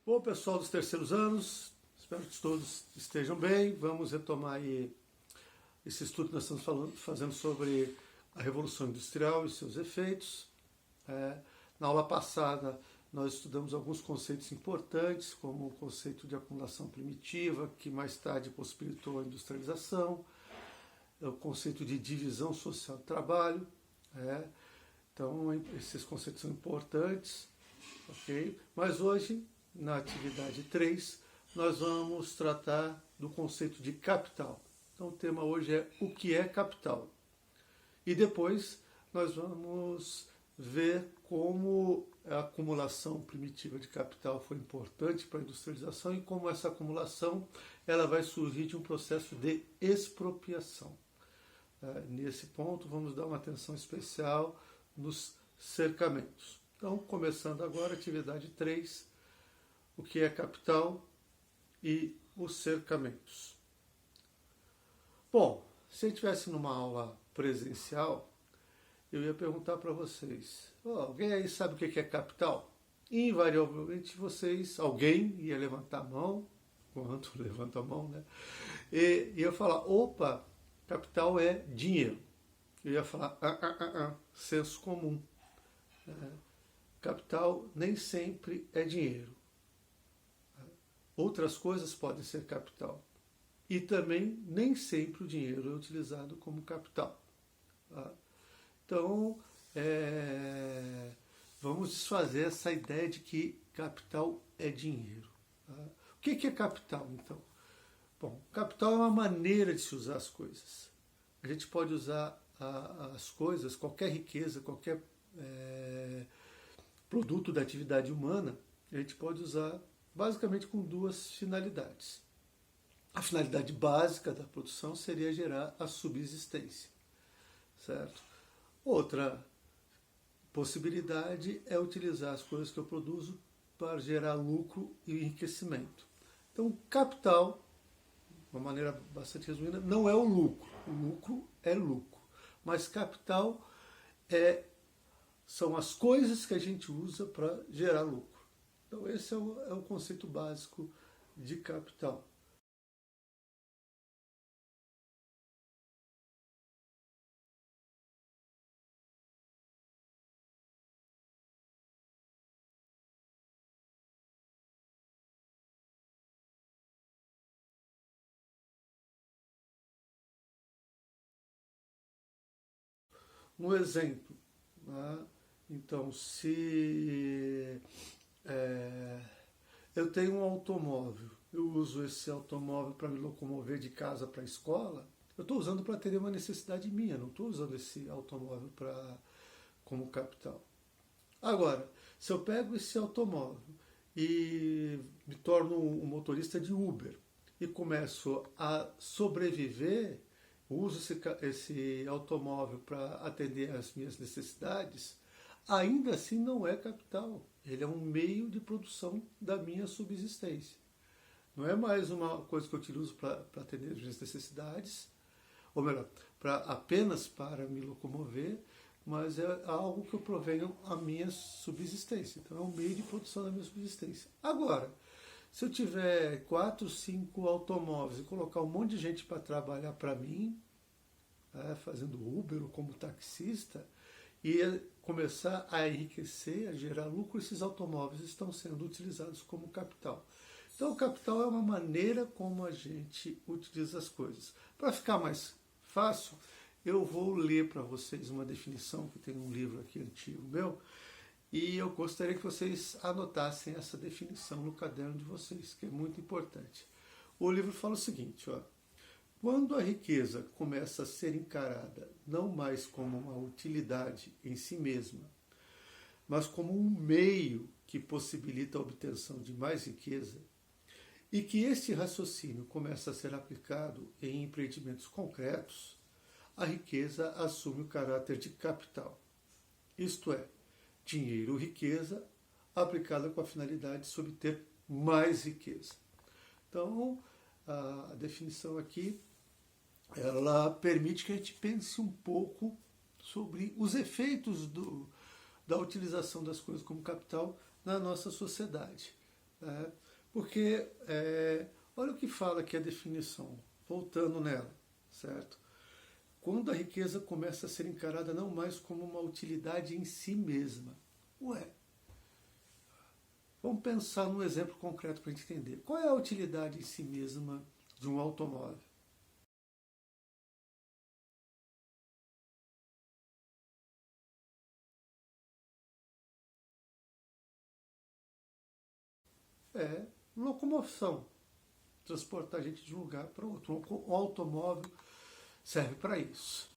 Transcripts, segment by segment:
Bom, pessoal dos terceiros anos, espero que todos estejam bem. Vamos retomar aí esse estudo que nós estamos fazendo sobre a Revolução Industrial e seus efeitos. Na aula passada, nós estudamos alguns conceitos importantes, como o conceito de acumulação primitiva, que mais tarde possibilitou a industrialização, o conceito de divisão social do trabalho. Então, esses conceitos são importantes, ok? Mas hoje, na atividade 3, nós vamos tratar do conceito de capital. Então, o tema hoje é o que é capital. E depois nós vamos ver como a acumulação primitiva de capital foi importante para a industrialização e como essa acumulação ela vai surgir de um processo de expropriação. Nesse ponto, vamos dar uma atenção especial nos cercamentos. Então, começando agora, atividade 3, o que é capital e os cercamentos. Bom, se eu estivesse numa aula presencial, eu ia perguntar para vocês, alguém aí sabe o que é capital? Invariavelmente alguém ia levantar a mão, quanto levanta a mão, né? E ia falar, opa, capital é dinheiro. Eu ia falar, senso comum. Capital nem sempre é dinheiro. Outras coisas podem ser capital. E também nem sempre o dinheiro é utilizado como capital. Então, vamos desfazer essa ideia de que capital é dinheiro. O que é capital, então? Bom, capital é uma maneira de se usar as coisas. A gente pode usar as coisas, qualquer riqueza, qualquer produto da atividade humana, a gente pode usar basicamente com duas finalidades. A finalidade básica da produção seria gerar a subsistência, certo? Outra possibilidade é utilizar as coisas que eu produzo para gerar lucro e enriquecimento. Então, capital, de uma maneira bastante resumida, não é o lucro. O lucro é lucro. Mas capital são as coisas que a gente usa para gerar lucro. Então, esse é o conceito básico de capital. Um exemplo, né? Então, se eu tenho um automóvel, eu uso esse automóvel para me locomover de casa para a escola, eu estou usando para atender uma necessidade minha, não estou usando esse automóvel como capital. Agora, se eu pego esse automóvel e me torno um motorista de Uber e começo a sobreviver, uso esse automóvel para atender às minhas necessidades, ainda assim não é capital. Ele é um meio de produção da minha subsistência. Não é mais uma coisa que eu utilizo para atender as minhas necessidades, ou melhor, apenas para me locomover, mas é algo que eu provenho a minha subsistência. Então é um meio de produção da minha subsistência. Agora, se eu tiver 4, 5 automóveis e colocar um monte de gente para trabalhar para mim, fazendo Uber ou como taxista, e começar a enriquecer, a gerar lucro, esses automóveis estão sendo utilizados como capital. Então, o capital é uma maneira como a gente utiliza as coisas. Para ficar mais fácil, eu vou ler para vocês uma definição, que tem um livro aqui antigo meu, e eu gostaria que vocês anotassem essa definição no caderno de vocês, que é muito importante. O livro fala o seguinte, quando a riqueza começa a ser encarada não mais como uma utilidade em si mesma, mas como um meio que possibilita a obtenção de mais riqueza, e que este raciocínio começa a ser aplicado em empreendimentos concretos, a riqueza assume o caráter de capital. Isto é, dinheiro ou riqueza aplicada com a finalidade de obter mais riqueza. Então, a definição aqui, ela permite que a gente pense um pouco sobre os efeitos da utilização das coisas como capital na nossa sociedade. né? Porque olha o que fala aqui a definição, voltando nela, certo? Quando a riqueza começa a ser encarada não mais como uma utilidade em si mesma. Ué, vamos pensar num exemplo concreto para a gente entender. Qual é a utilidade em si mesma de um automóvel? É locomoção, transportar a gente de um lugar para outro. O automóvel serve para isso,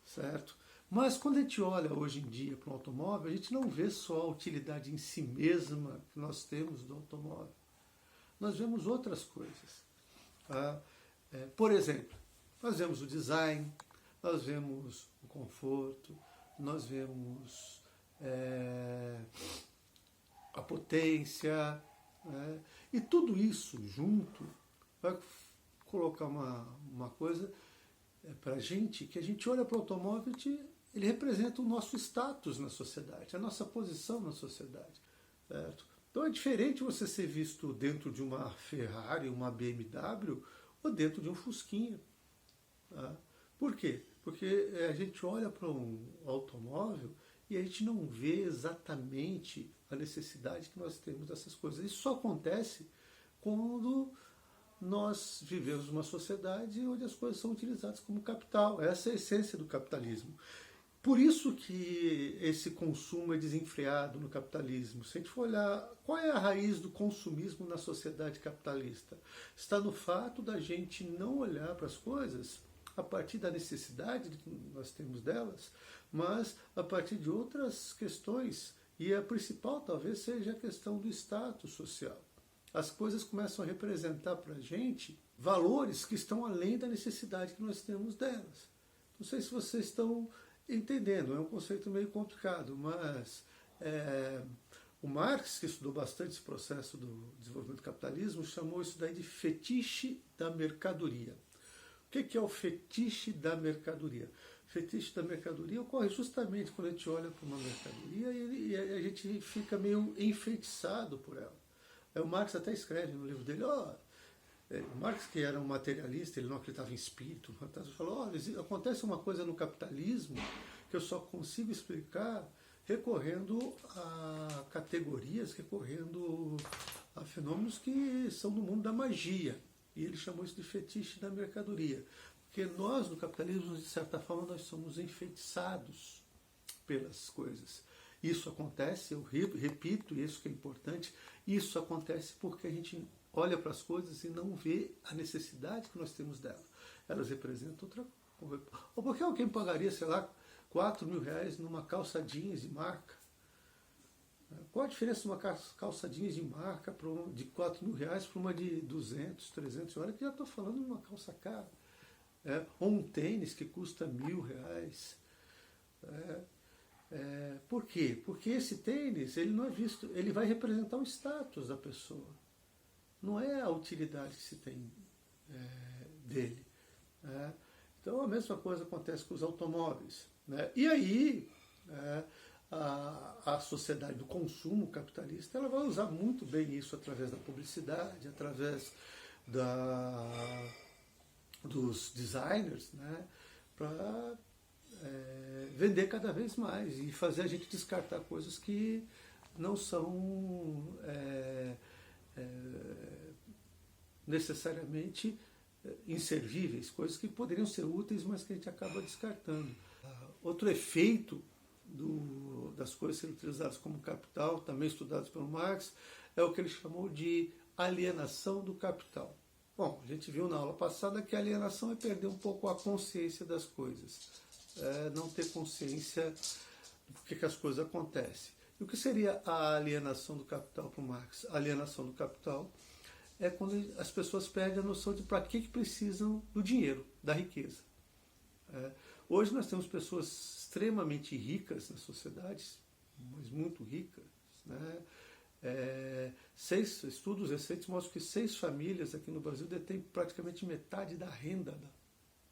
certo? Mas quando a gente olha hoje em dia para o automóvel, a gente não vê só a utilidade em si mesma que nós temos do automóvel. Nós vemos outras coisas. Tá? Por exemplo, nós vemos o design, nós vemos o conforto, nós vemos a potência, né? E tudo isso junto vai colocar uma coisa para a gente, que a gente olha para o automóvel e ele representa o nosso status na sociedade, a nossa posição na sociedade, certo? Então é diferente você ser visto dentro de uma Ferrari, uma BMW ou dentro de um Fusquinha. Tá? Por quê? Porque a gente olha para um automóvel e a gente não vê exatamente a necessidade que nós temos dessas coisas. Isso só acontece quando nós vivemos uma sociedade onde as coisas são utilizadas como capital. Essa é a essência do capitalismo. Por isso que esse consumo é desenfreado no capitalismo. Se a gente for olhar qual é a raiz do consumismo na sociedade capitalista, está no fato da gente não olhar para as coisas a partir da necessidade que nós temos delas, mas a partir de outras questões. E a principal talvez seja a questão do status social. As coisas começam a representar para a gente valores que estão além da necessidade que nós temos delas. Não sei se vocês estão entendendo, é um conceito meio complicado, mas o Marx, que estudou bastante esse processo do desenvolvimento do capitalismo, chamou isso daí de fetiche da mercadoria. O que é o fetiche da mercadoria? O fetiche da mercadoria ocorre justamente quando a gente olha para uma mercadoria e a gente fica meio enfeitiçado por ela. O Marx até escreve no livro dele, Marx, que era um materialista, ele não acreditava em espírito, falou, acontece uma coisa no capitalismo que eu só consigo explicar recorrendo a categorias, recorrendo a fenômenos que são do mundo da magia. E ele chamou isso de fetiche da mercadoria. Porque nós, no capitalismo, de certa forma, nós somos enfeitiçados pelas coisas. Isso acontece, eu repito, e isso que é importante, isso acontece porque a gente olha para as coisas e não vê a necessidade que nós temos dela. Elas representam outra coisa. Ou porque alguém pagaria, sei lá, 4 mil reais numa calça jeans de marca? Qual a diferença de uma calça jeans de marca de 4 mil reais para uma de 200, 300? Olha que já estou falando de uma calça cara. Ou um tênis que custa 1.000 reais. Por quê? Porque esse tênis, ele não é visto, ele vai representar o status da pessoa. Não é a utilidade que se tem dele. Então a mesma coisa acontece com os automóveis. E aí a sociedade do consumo capitalista ela vai usar muito bem isso através da publicidade, através dos designers, para vender cada vez mais e fazer a gente descartar coisas que não são necessariamente inservíveis, coisas que poderiam ser úteis, mas que a gente acaba descartando. Outro efeito das coisas sendo utilizadas como capital, também estudados pelo Marx, é o que ele chamou de alienação do capital. Bom, a gente viu na aula passada que a alienação é perder um pouco a consciência das coisas, não ter consciência do que as coisas acontecem. E o que seria a alienação do capital para o Marx? A alienação do capital é quando as pessoas perdem a noção de para que precisam do dinheiro, da riqueza. Hoje nós temos pessoas extremamente ricas nas sociedades, mas muito ricas. Estudos recentes mostram que 6 famílias aqui no Brasil detêm praticamente metade da renda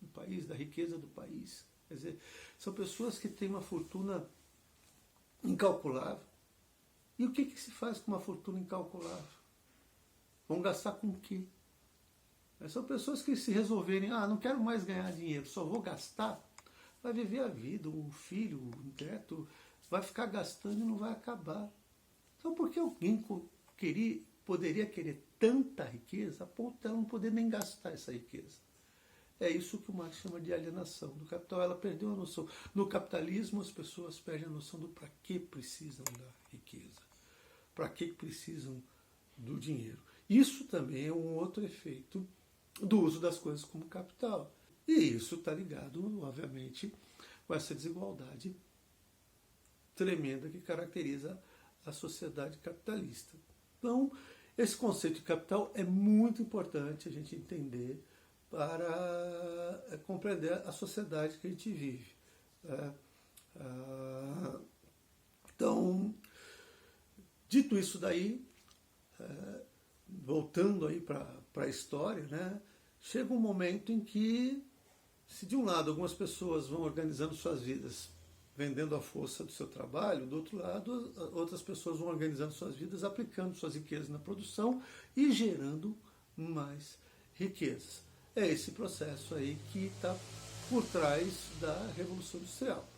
do país. país, da riqueza do país. Quer dizer, são pessoas que têm uma fortuna incalculável. E o que se faz com uma fortuna incalculável? Vão gastar com o quê? São pessoas que se resolverem, não quero mais ganhar dinheiro, só vou gastar, vai viver a vida, o filho, o neto, vai ficar gastando e não vai acabar. Então por que alguém poderia querer tanta riqueza a ponto de ela não poder nem gastar essa riqueza? É isso que o Marx chama de alienação do capital. Ela perdeu a noção. No capitalismo, as pessoas perdem a noção do para que precisam da riqueza, para que precisam do dinheiro. Isso também é um outro efeito do uso das coisas como capital. E isso está ligado, obviamente, com essa desigualdade tremenda que caracteriza a sociedade capitalista. Então, esse conceito de capital é muito importante a gente entender para compreender a sociedade que a gente vive. Então, dito isso daí, voltando aí para a história, né, chega um momento em que, se de um lado algumas pessoas vão organizando suas vidas vendendo a força do seu trabalho, do outro lado outras pessoas vão organizando suas vidas aplicando suas riquezas na produção e gerando mais riquezas. É esse processo aí que está por trás da Revolução Industrial,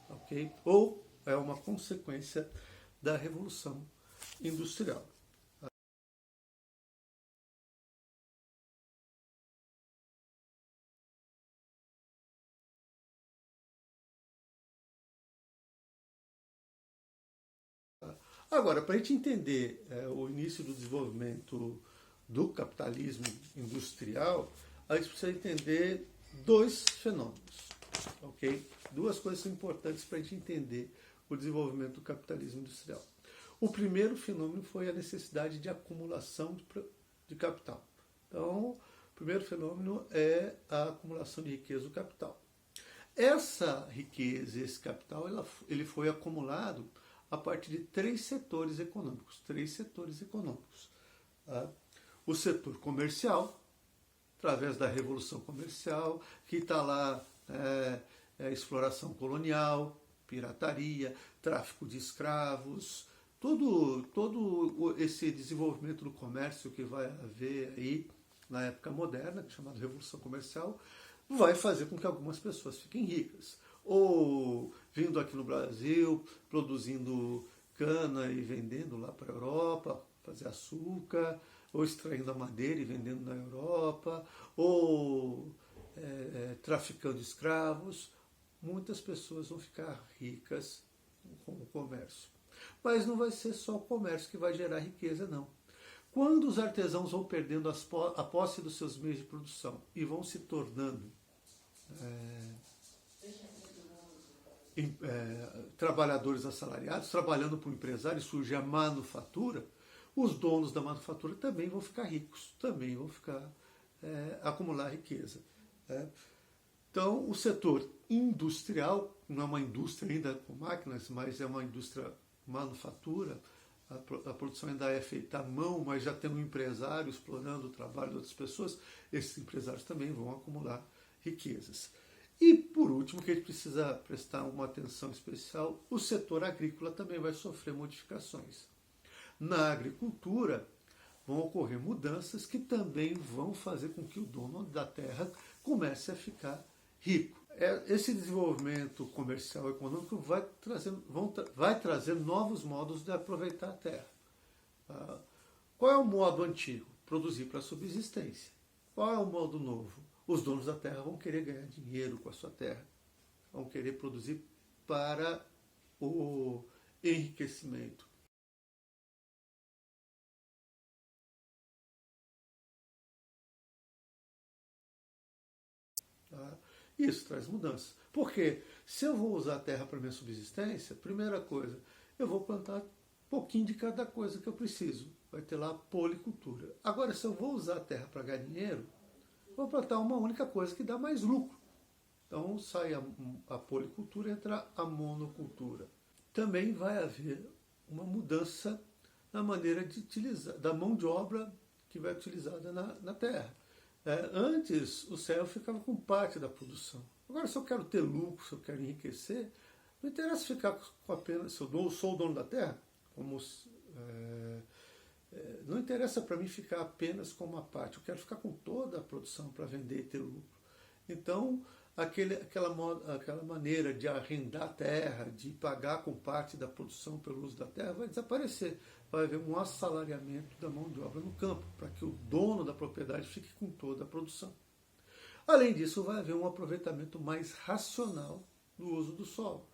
ok? Ou é uma consequência da Revolução Industrial. Agora, para a gente entender o início do desenvolvimento do capitalismo industrial, a gente precisa entender dois fenômenos, ok? Duas coisas são importantes para a gente entender o desenvolvimento do capitalismo industrial. O primeiro fenômeno foi a necessidade de acumulação de capital. Então, o primeiro fenômeno é a acumulação de riqueza do capital. Essa riqueza, esse capital, ele foi acumulado a partir de três setores econômicos. Tá? O setor comercial, através da Revolução Comercial, que está lá exploração colonial, pirataria, tráfico de escravos, todo esse desenvolvimento do comércio que vai haver aí na época moderna, chamada Revolução Comercial, vai fazer com que algumas pessoas fiquem ricas. Ou vindo aqui no Brasil, produzindo cana e vendendo lá para a Europa, fazer açúcar, ou extraindo a madeira e vendendo na Europa, ou traficando escravos. Muitas pessoas vão ficar ricas com o comércio. Mas não vai ser só o comércio que vai gerar riqueza, não. Quando os artesãos vão perdendo a posse dos seus meios de produção e vão se tornando trabalhadores assalariados, trabalhando para o empresário, surge a manufatura, os donos da manufatura também vão ficar ricos, também vão acumular riqueza. Então, o setor industrial, não é uma indústria ainda com máquinas, mas é uma indústria manufatura, a produção ainda é feita à mão, mas já tendo um empresário explorando o trabalho de outras pessoas, esses empresários também vão acumular riquezas. E, por último, que a gente precisa prestar uma atenção especial, o setor agrícola também vai sofrer modificações. Na agricultura, vão ocorrer mudanças que também vão fazer com que o dono da terra comece a ficar rico. Esse desenvolvimento comercial e econômico vai trazer novos modos de aproveitar a terra. Qual é o modo antigo? Produzir para subsistência. Qual é o modo novo? Os donos da terra vão querer ganhar dinheiro com a sua terra, vão querer produzir para o enriquecimento. Tá? Isso traz mudanças. Porque se eu vou usar a terra para minha subsistência, primeira coisa, eu vou plantar um pouquinho de cada coisa que eu preciso. Vai ter lá a policultura. Agora, se eu vou usar a terra para ganhar dinheiro, vou plantar uma única coisa que dá mais lucro. Então sai a policultura e entra a monocultura. Também vai haver uma mudança na maneira de utilizar, da mão de obra que vai utilizada na terra. Antes, o céu ficava com parte da produção. Agora, se eu quero ter lucro, se eu quero enriquecer, não interessa ficar com apenas, se eu sou o dono da terra, como, não interessa para mim ficar apenas com uma parte, eu quero ficar com toda a produção para vender e ter lucro. Então, aquela maneira de arrendar terra, de pagar com parte da produção pelo uso da terra, vai desaparecer. Vai haver um assalariamento da mão de obra no campo, para que o dono da propriedade fique com toda a produção. Além disso, vai haver um aproveitamento mais racional do uso do solo.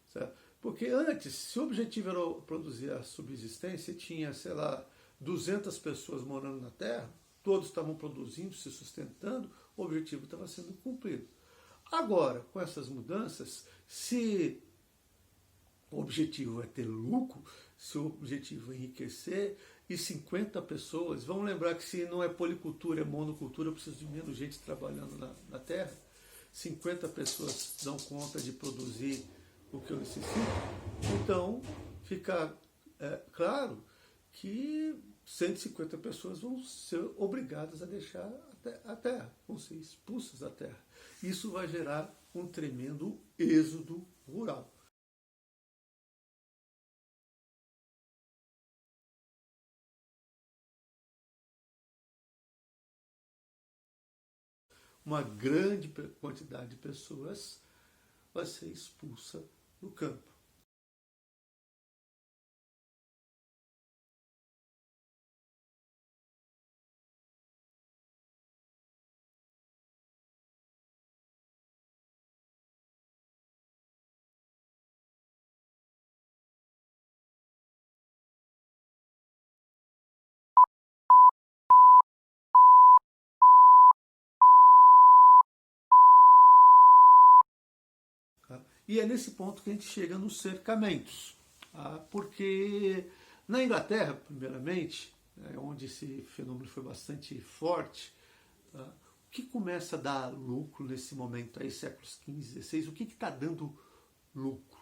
Certo? Porque antes, se o objetivo era produzir a subsistência, tinha, sei lá, 200 pessoas morando na terra, todos estavam produzindo, se sustentando, o objetivo estava sendo cumprido. Agora, com essas mudanças, se o objetivo é ter lucro, se o objetivo é enriquecer, e 50 pessoas, vamos lembrar que se não é policultura, é monocultura, eu preciso de menos gente trabalhando na terra, 50 pessoas dão conta de produzir o que eu necessito, então fica claro que 150 pessoas vão ser obrigadas a deixar a terra, vão ser expulsas da terra. Isso vai gerar um tremendo êxodo rural. Uma grande quantidade de pessoas vai ser expulsa do campo. Tá? E é nesse ponto que a gente chega nos cercamentos. Tá? Porque na Inglaterra, primeiramente, onde esse fenômeno foi bastante forte, tá? O que começa a dar lucro nesse momento, aí, séculos XV, XVI, o que está dando lucro?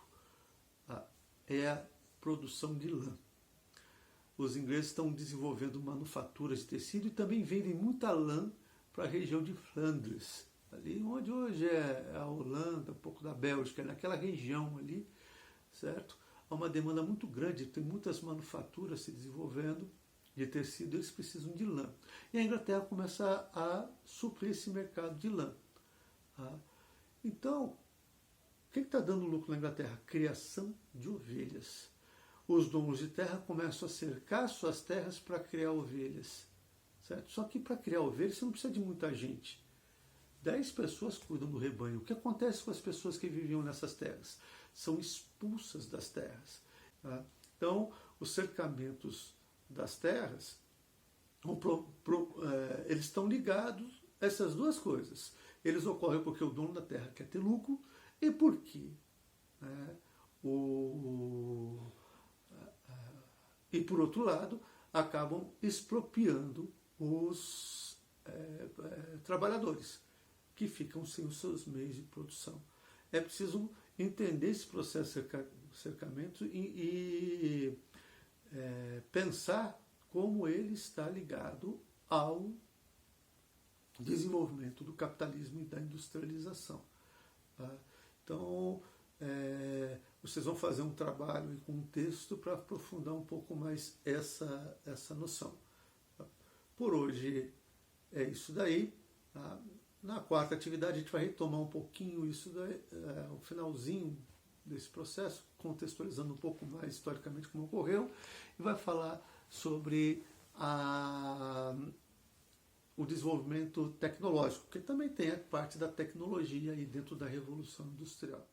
Tá? É a produção de lã. Os ingleses estão desenvolvendo manufaturas de tecido e também vendem muita lã para a região de Flandres, ali onde hoje é a Holanda, um pouco da Bélgica, naquela região ali, certo? Há uma demanda muito grande, tem muitas manufaturas se desenvolvendo de tecido, eles precisam de lã. E a Inglaterra começa a suprir esse mercado de lã. Tá? Então, o que está dando lucro na Inglaterra? Criação de ovelhas. Os donos de terra começam a cercar suas terras para criar ovelhas. Certo? Só que para criar ovelhas você não precisa de muita gente. 10 pessoas cuidam do rebanho. O que acontece com as pessoas que viviam nessas terras? São expulsas das terras. Tá? Então, os cercamentos das terras, eles estão ligados a essas duas coisas. Eles ocorrem porque o dono da terra quer ter lucro e porque e, por outro lado, acabam expropriando os trabalhadores, que ficam sem os seus meios de produção. É preciso entender esse processo de cercamento e pensar como ele está ligado ao desenvolvimento do capitalismo e da industrialização. Tá? Então, vocês vão fazer um trabalho com um texto para aprofundar um pouco mais essa noção. Tá? Por hoje é isso daí. Tá? Na quarta atividade a gente vai retomar um pouquinho isso daí, o finalzinho desse processo, contextualizando um pouco mais historicamente como ocorreu, e vai falar sobre o desenvolvimento tecnológico, porque também tem a parte da tecnologia aí dentro da Revolução Industrial.